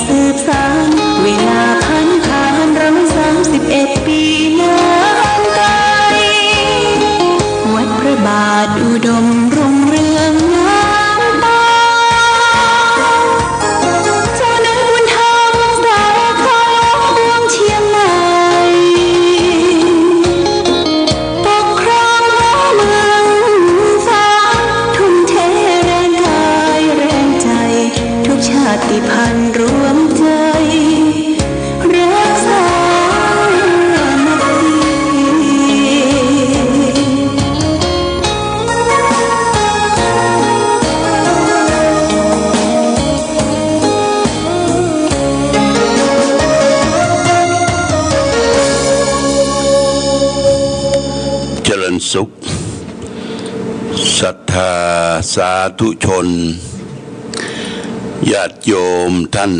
สืบสานเวลาผ่าน131 ปีนานไกลวัดพระบาทอุดมรุ่งเรืองงามตาเจ้านั้นบุญธรรมสายของดวงเชียงใหม่ปกครองบ้านเมืองฟ้าทุ่มเทแรงกายแรงใจทุกชาติพันธุ์รวมใจรักษาเจริญสุขศรัทธาสาธุชนญาติโยมท่าน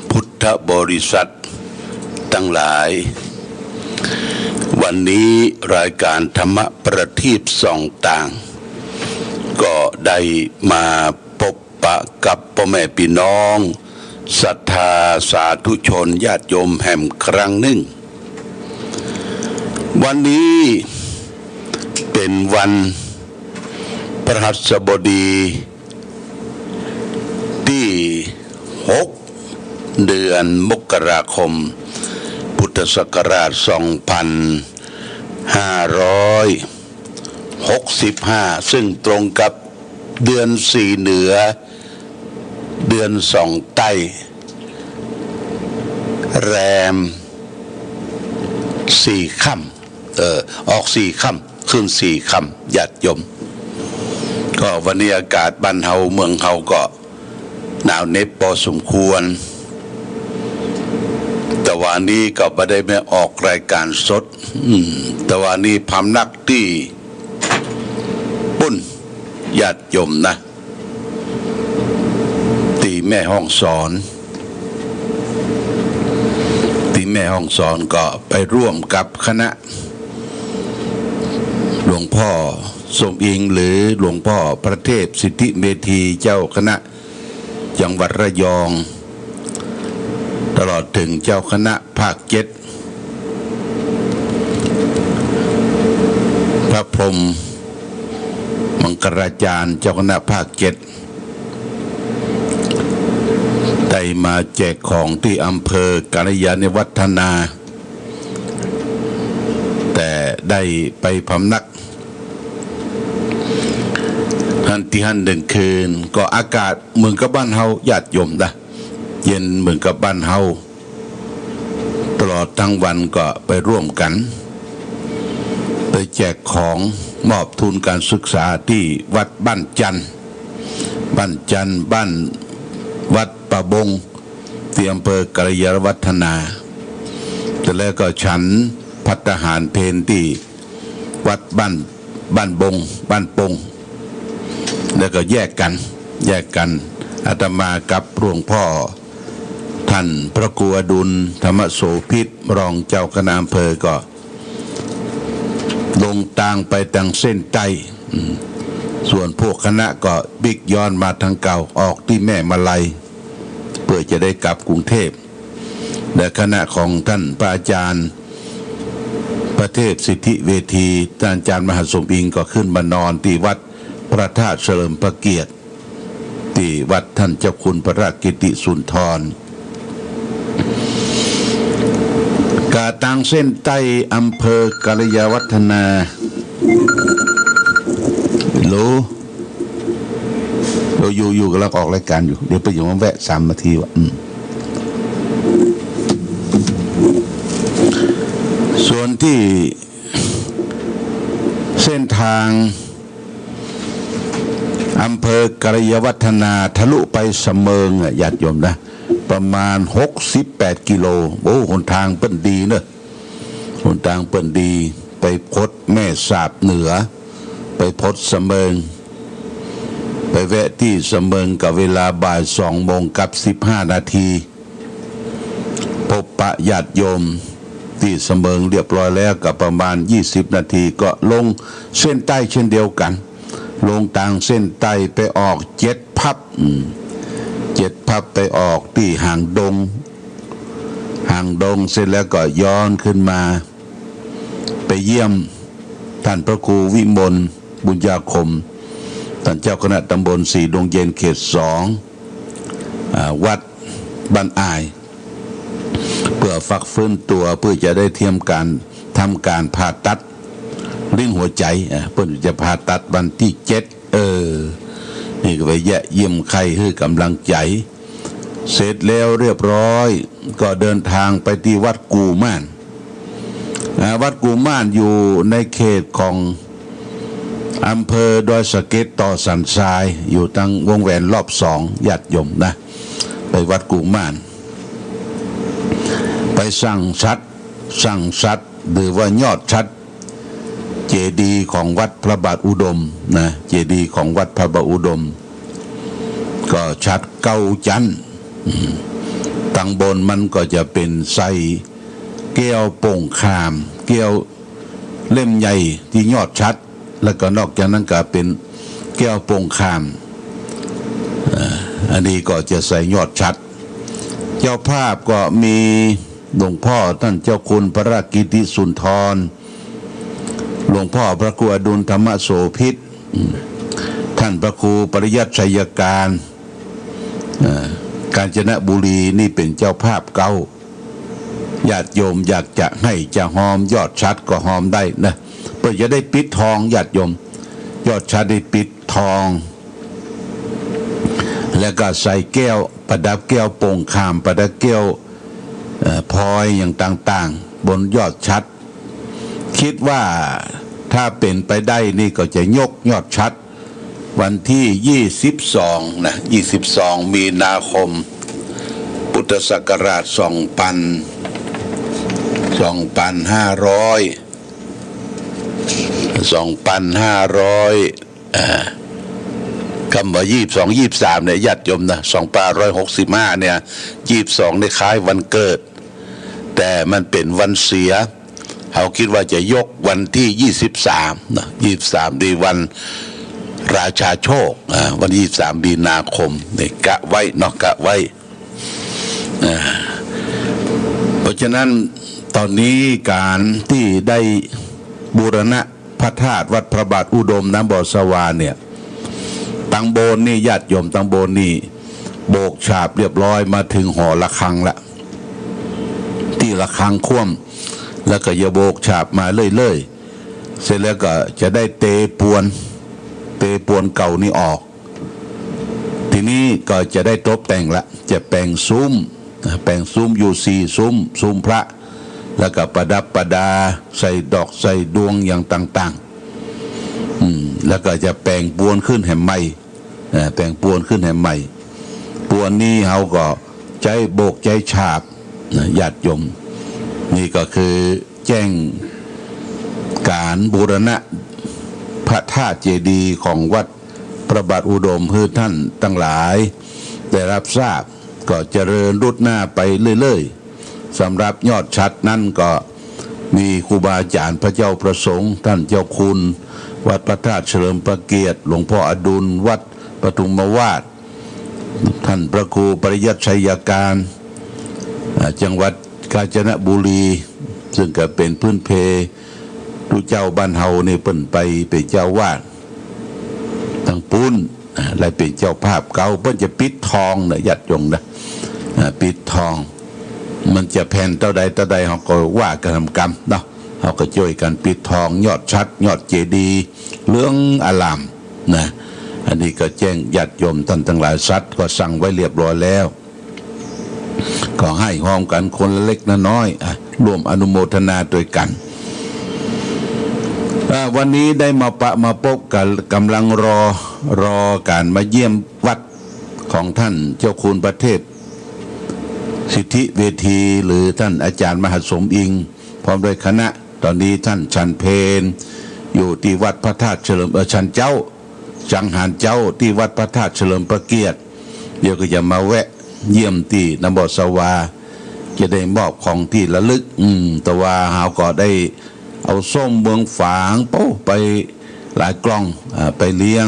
พุทธบริษัททั้งหลายวันนี้รายการธรรมประทีปส่องต่างก็ได้มาพบปะกับพ่อแม่พี่น้องศรัทธาสาธุชนญาติโยมแห่งครั้งหนึ่งวันนี้เป็นวันพฤหัสบดีที่6 เดือนมกราคมพุทธศักราช2565ซึ่งตรงกับเดือน4เหนือเดือน2ใต้แรม4ค่ำออก4ค่ำขึ้น4ค่ำญาติโยมก็วันนี้อากาศบ้านเฮาเมืองเฮาก็หนาวเหน็บพอสมควรแต่วันนี้ก็ไม่ได้ไม่ออกรายการสดแต่วันนี้พำนักที่ปุ่นญาติโยมนะที่แม่ห้องสอนก็ไปร่วมกับคณะหลวงพ่อสมอิงหรือหลวงพ่อพระเทพสิทธิเมธีเจ้าคณะจังหวัดระยองตลอดถึงเจ้าคณะภาค7พระพรหมมังคลาจารย์เจ้าคณะภาค7ได้มาแจกของที่อำเภอกาญจนวัฒนาแต่ได้ไปพำนักที่หันหนึ่งคืนก็อากาศเหมือนกับบ้านเฮาญาติโยมนะเย็นเหมือนกับบ้านเฮาตลอดทั้งวันก็ไปร่วมกันไปแจกของมอบทุนการศึกษาที่วัดบ้านจันทร์บ้านวัดประบงที่อำเภอกาญจนวัฒนาแต่แล้วก็ฉันภัตตาหารเพลที่วัดบ้านบงบ้านปงแล้วก็แยกกันอาตมากับหลวงพ่อท่านพระครูอดุลธรรมโสภิตรองเจ้าคณะอำเภอก็ลงทางไปทางเส้นใต้ส่วนพวกคณะก็บิ๊กย้อนมาทางเก่าออกที่แม่มาลัยเพื่อจะได้กลับกรุงเทพและคณะของท่านพระอาจารย์ประเทศสิทธิเวทีท่านอาจารย์มหาสมอิงก็ขึ้นมานอนที่วัดพระธาตุเฉลิมพระเกียรติที่วัดท่านเจ้าคุณพระราชกิติสุนทรกาตังเส้นใต้อำเภอกาญจนวัฒนาเราอยู่กำลังออกรายการอยู่เดี๋ยวไปอยู่มาแวะ3 นาทีวะส่วนที่เส้นทางอำเภอกาญจนวัฒนาทะลุไปเสมิงญาติโยมนะประมาณ68 กิโลโอ้หนทางเปิ้นดีเนอะหนทางเปิ้นดีไปพดแม่สาบเหนือไปพดเสมิงไปแวะที่เสมิงกับเวลาบ่าย2:15 นาทีพบปะญาติโยมที่เสมิงเรียบร้อยแล้วกับประมาณ20 นาทีก็ลงเส้นใต้เช่นเดียวกันลงทางเส้นใต้ไปออก7 พับ 7พับไปออกที่หางดงเสร็จแล้วก็ย้อนขึ้นมาไปเยี่ยมท่านพระครูวิมลบุญญาคมท่านเจ้าคณะตำบลสีดงเย็นเขต2วัดบ้านอายเพื่อฟักฟื้นตัวเพื่อจะได้ทำการผ่าตัดลิ้นหัวใจเพื่อจะผ่าตัดวันที่7นี่ก็ไปเยี่ยมใครให้กำลังใจเสร็จแล้วเรียบร้อยก็เดินทางไปที่วัดกูม่านวัดกูม่านอยู่ในเขตของอำเภอดอยสะเก็ดต่อสันทรายอยู่ตั้งวงแหวนรอบ2ญาติโยมนะไปวัดกูม่านไปสั่งชัดหรือว่ายอดชัดเจดีย์ของวัดพระบาทอุดมนะเจดีย์ของวัดพระบาทอุดมก็ชัดเก้าจันทร์ตั้งบนมันก็จะเป็นใส่แก้วโป่งคามแก้วเล่มใหญ่ที่ยอดชัดแล้วก็นอกจากนั้นก็เป็นแก้วโป่งคามอันนี้ก็จะใส่ยอดชัดเจ้าภาพก็มีหลวงพ่อท่านเจ้าคุณพระกิติสุนทรหลวงพ่อพระครูอดุลธรรมโสภิตท่านพระครูปริยัติชัยการกาญจนบุรีนี่เป็นเจ้าภาพเก่าญาติโยมอยากจะให้จะหอมยอดชัดก็หอมได้นะเพื่อจะได้ปิดทองญาติโยมยอดชัดได้ปิดทองแล้วก็ใส่แก้วประดับแก้วโป่งคามประดับแก้วพลอยอย่างต่างๆบนยอดชัดคิดว่าถ้าเป็นไปได้นี่ก็จะยกยอดชัดวันที่22นะ22มีนาคมพุทธศักราช2500คำว่า23เนี่ยญาติโยมนะ2565เนี่ย22ในคล้ายวันเกิดแต่มันเป็นวันเสียเขาคิดว่าจะยกวันที่23นะ23ดีวันราชาโชควัน23มีนาคมเนี่ยกะไว้เนาะกะไว้เพราะฉะนั้นตอนนี้การที่ได้บูรณะพระธาตุวัดพระบาทอุดมน้ำบ่อสวาเนี่ยตังโบนนี่ญาติโยมตังโบนนี่โบกฉาบเรียบร้อยมาถึงหอระฆังละที่ระฆังคว่ำแล้วก็อย่าโบกฉาบมาเรื่อยๆเสร็จแล้วก็จะได้เตปวนเก่านี่ออกทีนี้ก็จะได้ตบแต่งละจะแปลงซุ้มอยู่4ซุ้มพระแล้วก็ประดับประดาใส่ดอกใส่ดวงอย่างต่างๆแล้วก็จะแปลงปวนขึ้นแห่งใหม่แปลงปวนขึ้นแห่งใหม่ปวนนี้เขาก็ใจโบกใจฉาบญาติโยมนี่ก็คือแจ้งการบูรณะพระธาตุเจดีย์ของวัดพระบาทอุดมเพื่อท่านทั้งหลายได้รับทราบก็เจริญรุดหน้าไปเรื่อยๆสำหรับยอดชัดนั่นก็มีครูบาอาจารย์พระเจ้าประสงค์ท่านเจ้าคุณวัดพระธาตุเฉลิมพระเกียรติหลวงพ่ออดุลวัดปทุมวาสท่านพระครูปริยัติชัยการจังหวัดกาญจนบุรีซึ่งก็เป็นพื้นเพทุเจ้าบ้านเฮานี่เปิ้นไปเป็นเจ้าวาดทั้งปุ้นและเป็นเจ้าภาพเก่าเปิ้นจะปิดทองนะญาติโยมนะปิดทองมันจะแผ่นเท่าใดเขาก็ว่ากันทำกรรมเนาะเขาก็ช่วยกันปิดทองยอดชัดยอดเจดีย์เหลืองอลามนะอันนี้ก็แจ้งญาติโยมท่านทั้งหลายสัตว์ก็สั่งไว้เรียบร้อยแล้วก็ให้หอมกันคนละเล็กละน้อยร่วมอนุโมทนาโดยกันวันนี้ได้มาพบกันกำลังรอการมาเยี่ยมวัดของท่านเจ้าคุณประเทศสิทธิเวทีหรือท่านอาจารย์มหาสมอิงพร้อมด้วยคณะตอนนี้ท่านชันเพนอยู่ที่วัดพระธาตุเฉลิมชันเจ้าจังหารเจ้าที่วัดพระธาตุเฉลิมพระเกียรติเดี๋ยวก็จะมาแวะเยี่ยมที่น้ำบ่อสวาจะได้มอบของที่ระลึกแต่ว่าหาก็ได้เอาส้มเมืองฝางโป้ไปหลายกล่องไปเลี้ยง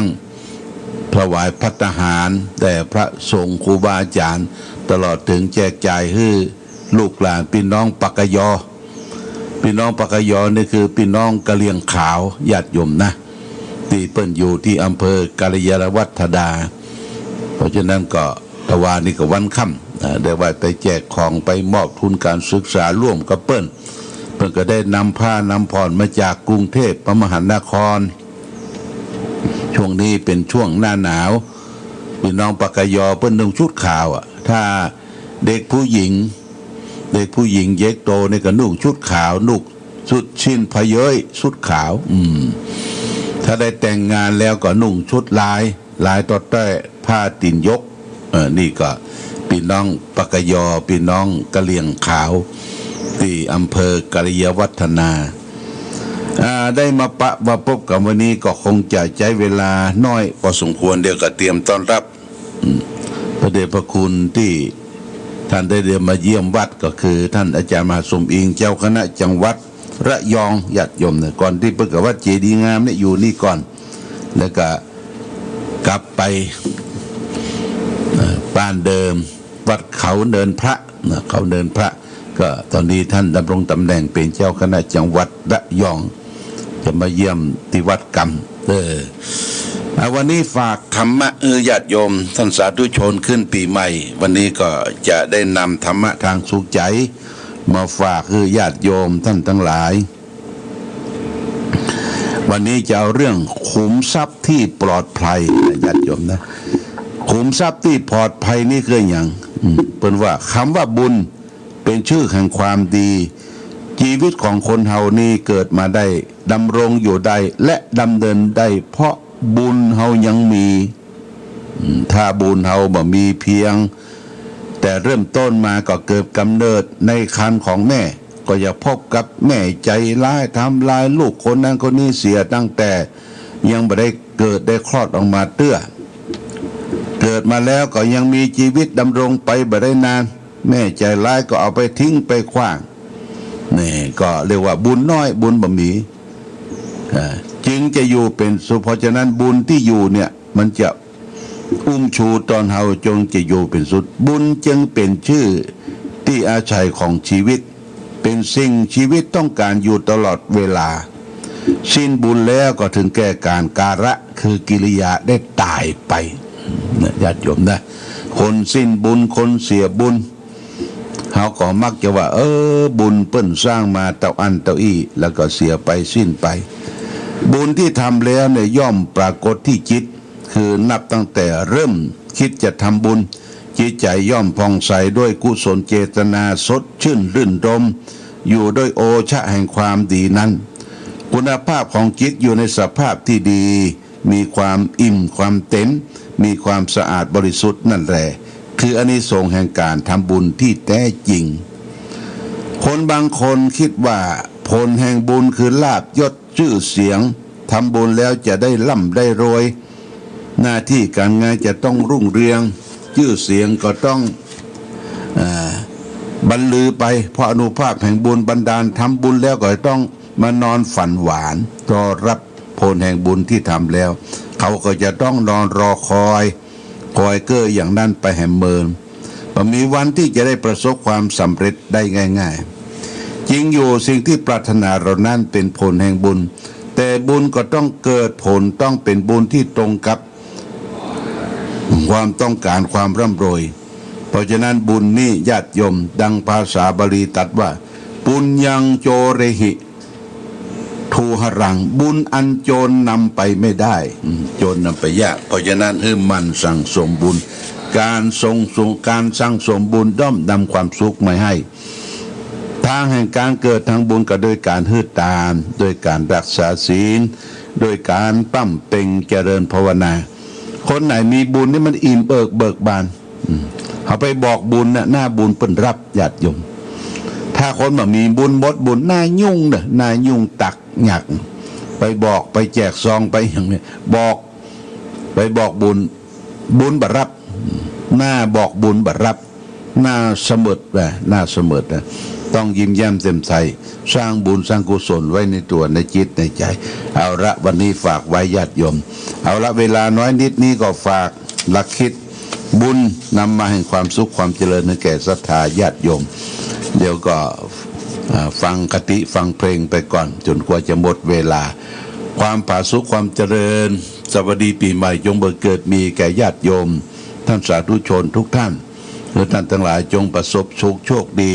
พ ถวายภัตตาหารแด่พระสงฆ์ครูบาอาจารย์ตลอดถึงแจกจ่ายให้ลูกหลานพี่น้องปากยอพี่น้องปากยอนี่คือพี่น้องกะเหรี่ยงขาวญาติโยมนะที่เปิ้นอยู่ที่อำเภอกาลยาวัฒดาเพราะฉะนั้นก็ตะวันนี่ก็วันค่ำได้ว่าไปแจกของไปมอบทุนการศึกษาร่วมกับเปิ้นก็ได้นำผ้านำผ่อนมาจากกรุงเทพมหานครช่วงนี้เป็นช่วงหน้าหนาวพี่น้องปากยอเปิ้นนุ่งชุดขาวถ้าเด็กผู้หญิงเย็กโตนี่ก็นุ่งชุดขาวนุ่งชุดชินพะเย้ยชุดขาวถ้าได้แต่งงานแล้วก็นุ่งชุดลายต่อแต่ผ้าตินยกนี่ก็พี่น้องปากยอพี่น้องกะเหรี่ยงขาวที่อำเภอกาลยาวัฒนาได้มาพบกับวันนี้ก็คงจะใช้เวลาน้อยพอสมควรเดี๋ยวก็เตรียมต้อนรับพระเดชพระคุณที่ท่านได้เดินมาเยี่ยมวัดก็คือท่านอาจารย์มหาสมอิงเจ้าคณะจังหวัดระยองญาติโยมเนี่ยก่อนที่เปิดกับวัดเจดีย์งามเนี่ยอยู่นี่ก่อนแล้วก็กลับไปบ้านเดิมวัดเขาเนินพระเขาเนินพระก็ตอนนี้ท่านดำรงตำแหน่งเป็นเจ้าคณะจังหวัดระยองจะมาเยี่ยมที่วัดกำวันนี้ฝากธรรมะญาติโยมท่านสาธุชนขึ้นปีใหม่วันนี้ก็จะได้นำธรรมะทางสุขใจมาฝากญาติโยมท่านทั้งหลายวันนี้จะเอาเรื่องขุมทรัพย์ที่ปลอดภัยญาติโยมนะขุมทรัพย์ที่ปลอดภัยนี่คืออย่างเป็นว่าคำว่าบุญเป็นชื่อแห่งความดีชีวิตของคนเฮานี่เกิดมาได้ดำรงอยู่ได้และดำเนินได้เพราะบุญเฮายังมีถ้าบุญเฮาบ่มีเพียงแต่เริ่มต้นมาก็เกิดกำเนิดในครรภ์ของแม่ก็อย่าพบกับแม่ใจร้ายทำลายลูกคนนั้นคนนี้เสียตั้งแต่ยังไม่ได้เกิดได้คลอดออกมาเตื้อเกิดมาแล้วก็ยังมีชีวิตดำรงไปบ่ได้นานแม่ใจร้ายก็เอาไปทิ้งไปขว้างนี่ก็เรียกว่าบุญน้อยบุญบ่มีจึงจะอยู่เป็นสุขเพราะฉะนั้นบุญที่อยู่เนี่ยมันจะอุ้มชูตอนเฮาจงจะอยู่เป็นสุดบุญจึงเป็นชื่อที่อาศัยของชีวิตเป็นสิ่งชีวิตต้องการอยู่ตลอดเวลาสิ้นบุญแล้วก็ถึงแก่การการะคือกิริยาได้ตายไปญาติโยมนะคนสิ้นบุญคนเสียบุญเขาก็มักจะว่าบุญเปิ้นสร้างมาเต่าอันเต่าอี้แล้วก็เสียไปสิ้นไปบุญที่ทำแล้วเนี่ยย่อมปรากฏที่จิตคือนับตั้งแต่เริ่มคิดจะทำบุญจิตใจย่อมผ่องใสด้วยกุศลเจตนาสดชื่นรื่นรมอยู่ด้วยโอชะแห่งความดีนั้นคุณภาพของจิตอยู่ในสภาพที่ดีมีความอิ่มความเต็มมีความสะอาดบริสุทธิ์นั่นแหละคืออานิสงส์แห่งการทำบุญที่แท้จริงคนบางคนคิดว่าผลแห่งบุญคือลาภยศชื่อเสียงทำบุญแล้วจะได้ร่ำได้รวยหน้าที่การงานจะต้องรุ่งเรืองชื่อเสียงก็ต้องบรรลือไปเพราะอนุภาพแห่งบุญบันดาลทำบุญแล้วก็ต้องมานอนฝันหวานรอรับผลแห่งบุญที่ทำแล้วเขาก็จะต้องนอนรอคอยเก้ออย่างนั้นไปแห่งเมินมีวันที่จะได้ประสบความสำเร็จได้ง่ายๆจริงอยู่สิ่งที่ปรารถนาเรานั้นเป็นผลแห่งบุญแต่บุญก็ต้องเกิดผลต้องเป็นบุญที่ตรงกับความต้องการความร่ำรวยเพราะฉะนั้นบุญนี่ญาติโยมดังภาษาบาลีตรัสว่าปุญญังโจเรหิทูหรังบุญอันโจรนำไปไม่ได้โจรนำไปยากเพราะฉะนั้นให้มันสั่งสมบุญการการสั่งสมบุญย่อมนำความสุขมาให้ทางแห่งการเกิดทางบุญก็โดยการฮืดตามโดยการรักษาศีลโดยการปั้มเป่งเจริญภาวนาคนไหนมีบุญนี่มันอิ่มเบิกบานเขาไปบอกบุญน่ะหน้าบุญเปิ้นรับญาติโยมถ้าคนแบบมีบุญหมดบุญหน้ายุ่งเนี่ยหน้ายุ่งตักหยักไปบอกไปแจกซองไปอย่างนี้บอกไปบอกบุญบัดรับหน้าบอกบุญบัดรับหน้าเสมอหน้าเสมอนะ ต้องยิ้มแย้มแจ่มใสสร้างบุญสร้างกุศลไว้ในตัวในจิตในใจเอาละวันนี้ฝากไว้ญาติโยมเอาละเวลาน้อยนิดนี้ก็ฝากหลักคิดบุญนำมาแห่งความสุขความเจริญให้แก่ศรัทธาญาติโยมเดี๋ยวก็ฟังคติฟังเพลงไปก่อนจนกว่าจะหมดเวลาความผาสุขความเจริญสวัสดีปีใหม่จงบังเกิดมีแก่ญาติโยมท่านสาธุชนทุกท่านและท่านทั้งหลายจงประสบสุขโชคดี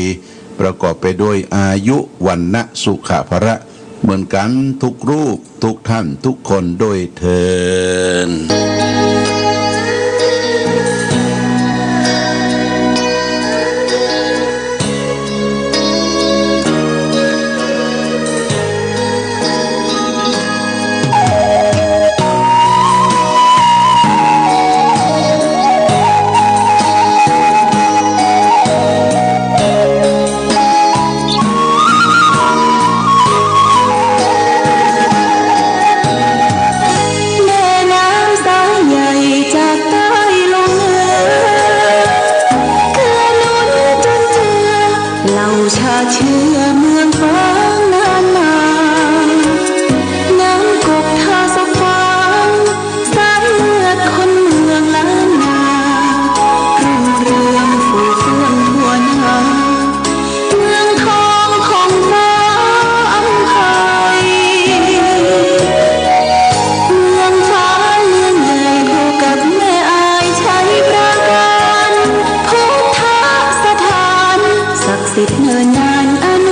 ประกอบไปด้วยอายุวันนะสุขภระเหมือนกันทุกรูปทุกท่านทุกคนโดยเทินชาเชื้อเมืองฟ้านานมาน้ำกบทาสฟางสายเลือดคนเมืองล้านนารุ่งเรืองฟูเฟื่องทั่วหน้าเมืองทองของฟ้าอำไพเมืองฟ้าเมืองใหญ่คู่กับแม่อายชัยปราการพุทธสถานศักดิ์สิทธิ์เนินนานอนุ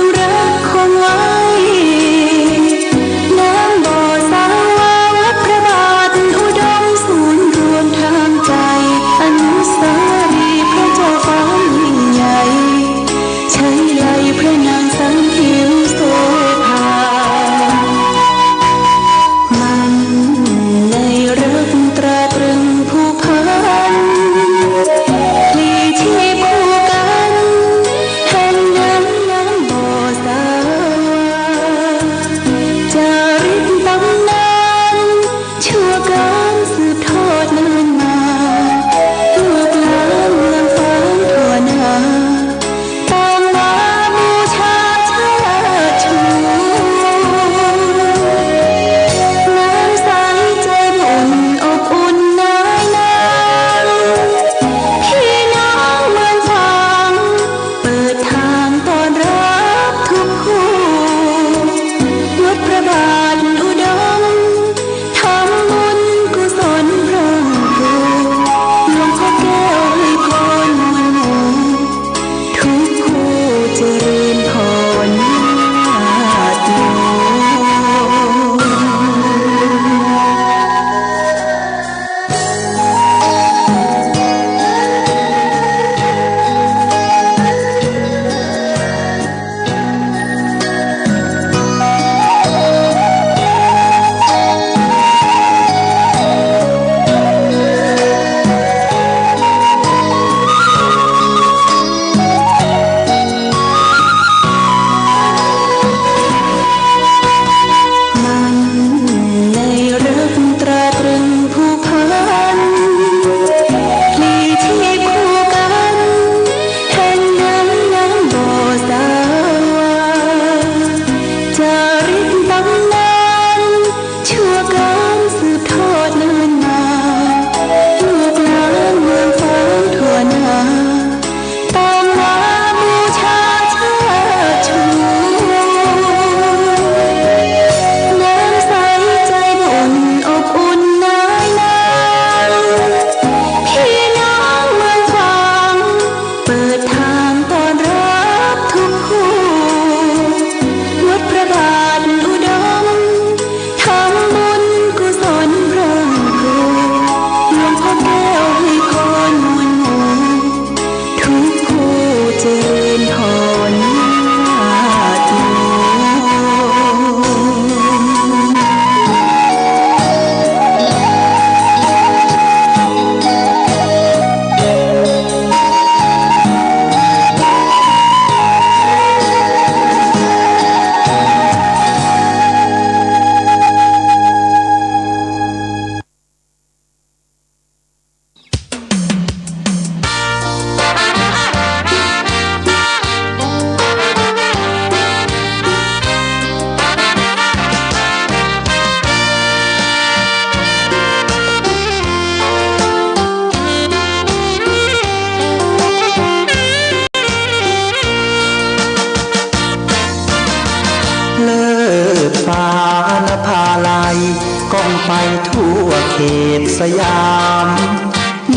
ทั่วเขตสยาม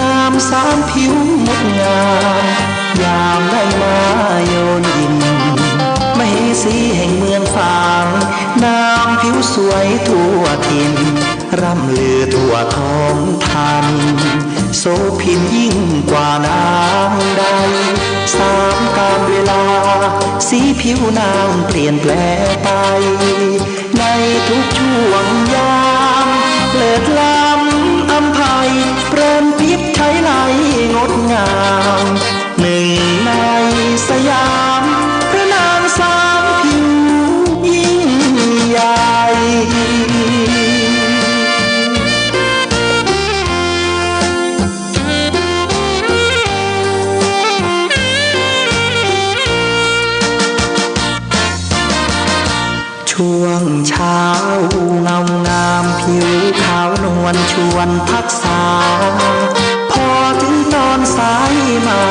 นามสามผิวงดงามยามได้มาโยนยินมเหสีแห่งเมืองฝางนามผิวสวยทั่วถิ่นร่ำลือทั่วท้องทันโสภินยิ่งกว่านางใดสามกาลเวลาสีผิวนางเปลี่ยนแปลไปในทุกช่วงยามเลิศล้ำอำไพเปรมพิษใช้ไหลงดงามหนึ่งในสยามพระนางสามผิวยิ่งใหญ่ช่วงเช้าเงางามผิวขาวนวลชวนพักษาพอถึงตอนสายมา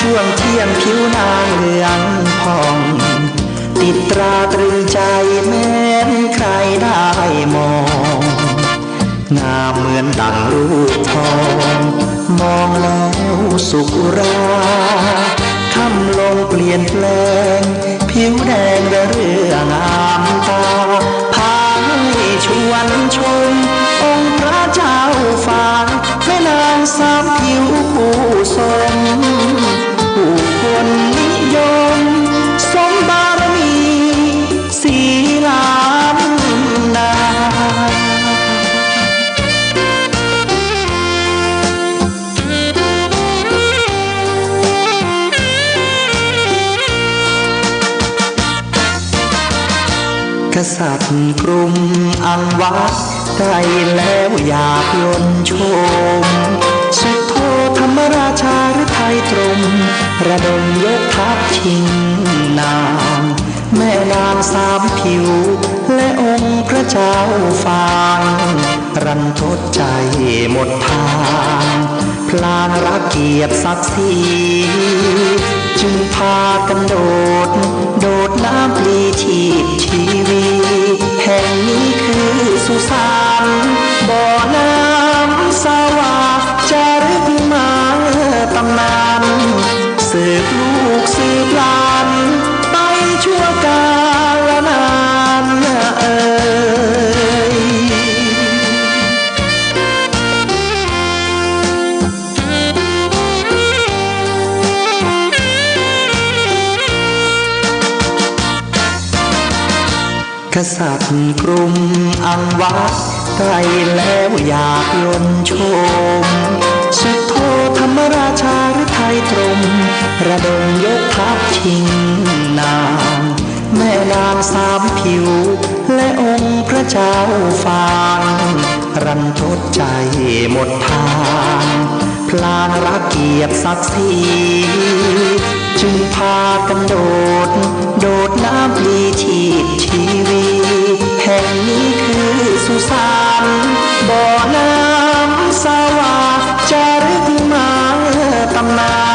ช่วงเที่ยงผิวนางเหลืองผ่องติดตราตรึงใจแม้นใครได้มองงามเหมือนดังลูกทองมองแล้วสุขอุราค่ำลงเปลี่ยนแปลงผิวแดงระเรื่องามตาพาให้ชวนชมองค์พระเจ้าฟ้าแม่นางสามผิวผู้ทรงผู้คนนิยมสมบารมีสีล้านนา กษัตริย์กรุงอังวะได้แล้วอยากยนชมสุโธธรรมราชาหรือไทยตรงระดมยกทัพชิงนางแม่นางสามผิวและองค์พระเจ้าฟางรันทดใจหมดทางพลางรักเกียรติศักดิ์ศรีจึงพากันโดดน้ำปลีชีพชีวีแห่งนี้คือสุสานบ่อน้ำสวาจะรึกมาตำนานสืบลูกสืบหลานไปชั่วกาลนานกษัตริย์กรุงอังวะได้แล้วอยากยนชมสุโธธรรมราชาหรือไทยตรงระดมยกทัพชิงนางแม่นางสามผิวและองค์พระเจ้าฟางรันทดใจหมดทางพลางรักเกียรติศักดิ์ศรีจึงพากันโดดน้ำปลีชีพชีวีแห่งนี้คือสุสานบ่อน้ำสวาจะรึกมาตำนาน